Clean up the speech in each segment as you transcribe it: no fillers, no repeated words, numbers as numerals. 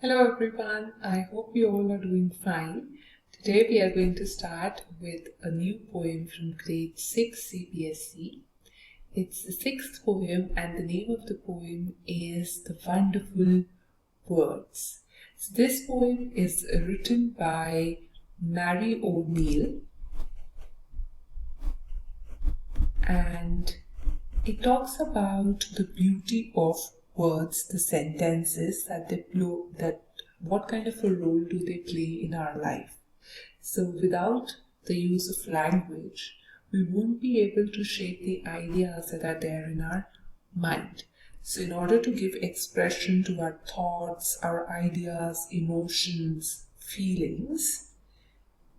Hello everyone, I hope you all are doing fine. Today we are going to start with a new poem from grade 6 CBSE. It's the sixth poem and the name of the poem is The Wonderful Words. So this poem is written by Mary O'Neill and it talks about the beauty of words, the sentences that what kind of a role do they play in our life. So without the use of language, we won't be able to shape the ideas that are there in our mind. So in order to give expression to our thoughts, our ideas, emotions, feelings,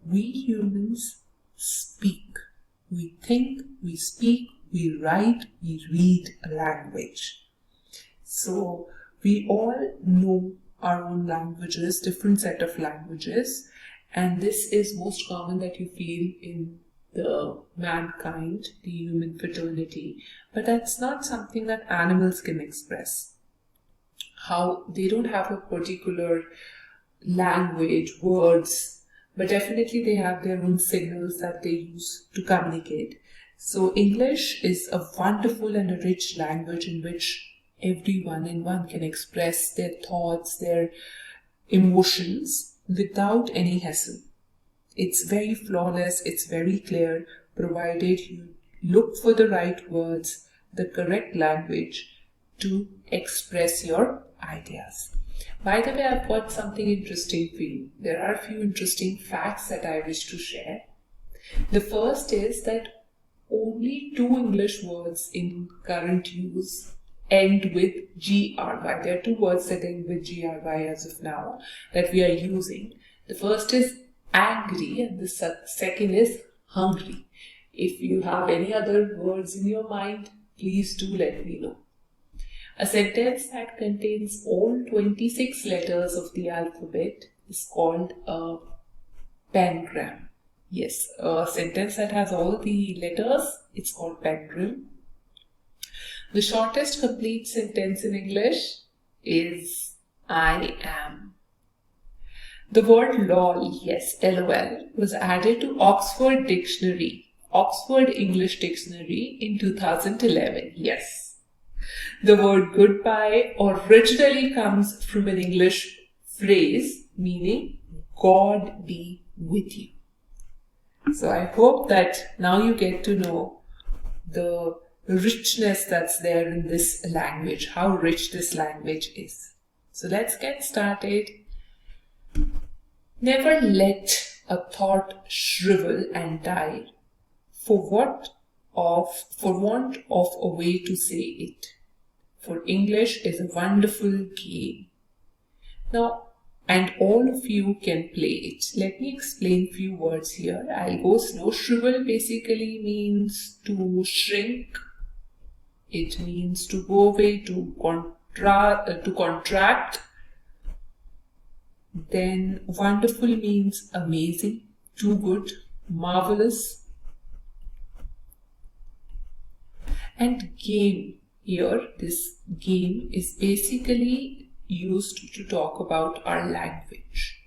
we humans speak. We think, we speak, we write, we read a language. So we all know our own languages, different set of languages, and this is most common that you feel in the mankind, the human fraternity, but that's not something that animals can express. How they don't have a particular language, words, but definitely they have their own signals that they use to communicate. So English is a wonderful and a rich language in which everyone can express their thoughts, their emotions without any hassle. It's very flawless, it's very clear, provided you look for the right words, the correct language to express your ideas. By the way, I've got something interesting for you. There are a few interesting facts that I wish to share. The first is that only 2 English words in current use end with GRY. There are 2 words that end with GRY as of now that we are using. The first is angry and the second is hungry. If you have any other words in your mind, please do let me know. A sentence that contains all 26 letters of the alphabet is called a pangram. Yes, a sentence that has all the letters, it's called pangram. The shortest complete sentence in English is I am. The word lol, yes, LOL, was added to Oxford English Dictionary in 2011, yes. The word goodbye originally comes from an English phrase meaning God be with you. So I hope that now you get to know the richness that's there in this language, how rich this language is. So let's get started. Never let a thought shrivel and die for want of a way to say it. For English is a wonderful game. Now, and all of you can play it. Let me explain few words here. I'll go slow. Shrivel basically means to shrink. It means to go away, to contract. Then wonderful means amazing, too good, marvelous. And game here, this game is basically used to talk about our language,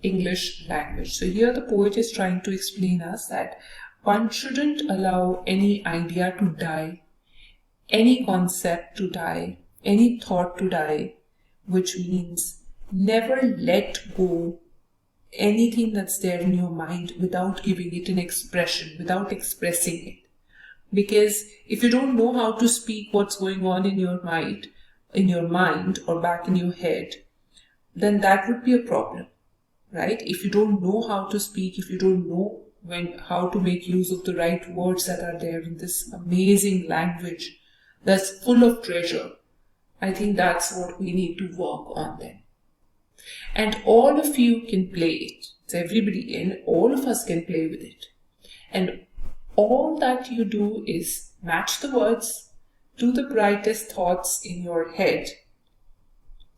English language. So here the poet is trying to explain us that one shouldn't allow any idea to die, any concept to die, any thought to die, which means never let go anything that's there in your mind without giving it an expression, without expressing it. Because if you don't know how to speak what's going on in your mind or back in your head, then that would be a problem, right? If you don't know how to speak, if you don't know how to make use of the right words that are there in this amazing language that's full of treasure, I think that's what we need to work on then. And all of you can play it. So everybody and all of us can play with it. And all that you do is match the words to the brightest thoughts in your head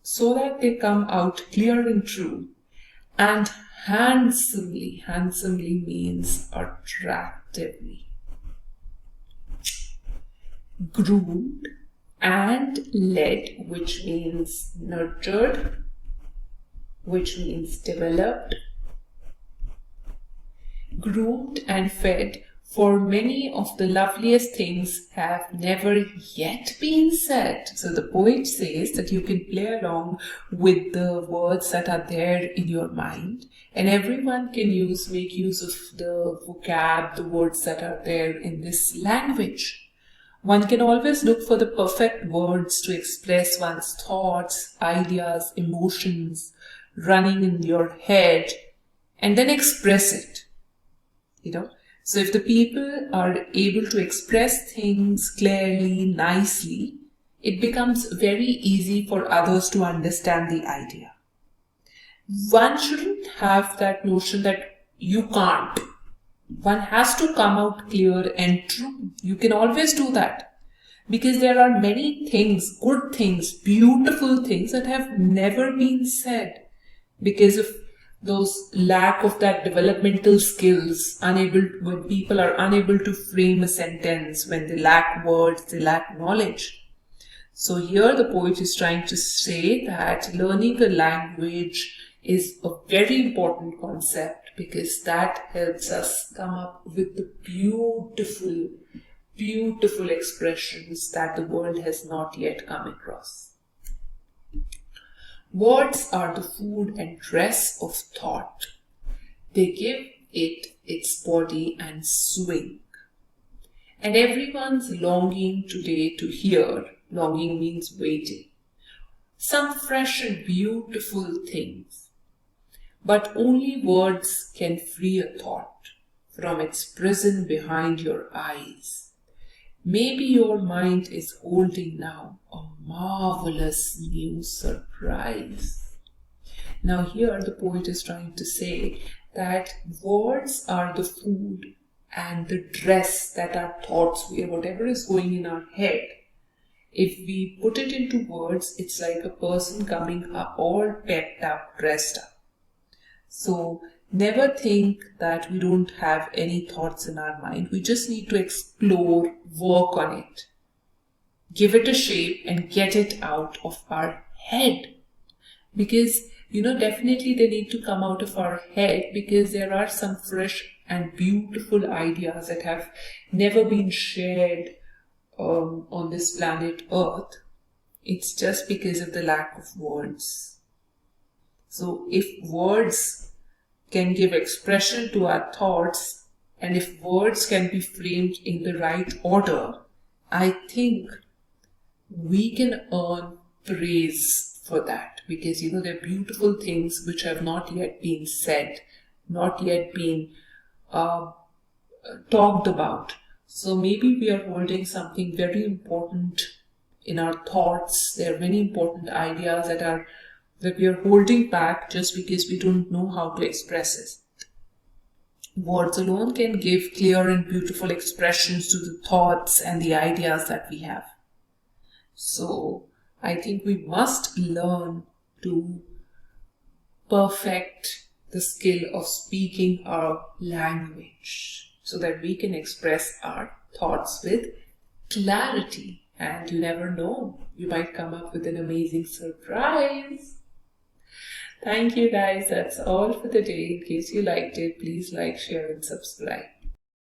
so that they come out clear and true and handsomely. Handsomely means attractively. Groomed and led, which means nurtured, which means developed, groomed and fed, for many of the loveliest things have never yet been said. So the poet says that you can play along with the words that are there in your mind, and everyone can make use of the vocab, the words that are there in this language. One can always look for the perfect words to express one's thoughts, ideas, emotions running in your head, and then express it. So if the people are able to express things clearly, nicely, it becomes very easy for others to understand the idea. One shouldn't have that notion that you can't. One has to come out clear and true. You can always do that, because there are many things, good things, beautiful things that have never been said because of those lack of that developmental skills, when people are unable to frame a sentence, when they lack words, they lack knowledge. So here the poet is trying to say that learning a language is a very important concept, because that helps us come up with the beautiful, beautiful expressions that the world has not yet come across. Words are the food and dress of thought. They give it its body and swing. And everyone's longing today to hear, longing means waiting, some fresh and beautiful things. But only words can free a thought from its prison behind your eyes. Maybe your mind is holding now a marvelous new surprise. Now here the poet is trying to say that words are the food and the dress that our thoughts wear, whatever is going in our head. If we put it into words, it's like a person coming up all pepped up, dressed up. So never think that we don't have any thoughts in our mind. We just need to explore, work on it, give it a shape and get it out of our head. Because, definitely they need to come out of our head, because there are some fresh and beautiful ideas that have never been shared on this planet Earth. It's just because of the lack of words. So if words can give expression to our thoughts, and if words can be framed in the right order, I think we can earn praise for that, because there are beautiful things which have not yet been said, not yet been talked about. So maybe we are holding something very important in our thoughts. There are many important ideas that we are holding back just because we don't know how to express it. Words alone can give clear and beautiful expressions to the thoughts and the ideas that we have. So I think we must learn to perfect the skill of speaking our language so that we can express our thoughts with clarity. And you never know, you might come up with an amazing surprise. Thank you guys, that's all for the day. In case you liked it, please like, share and subscribe.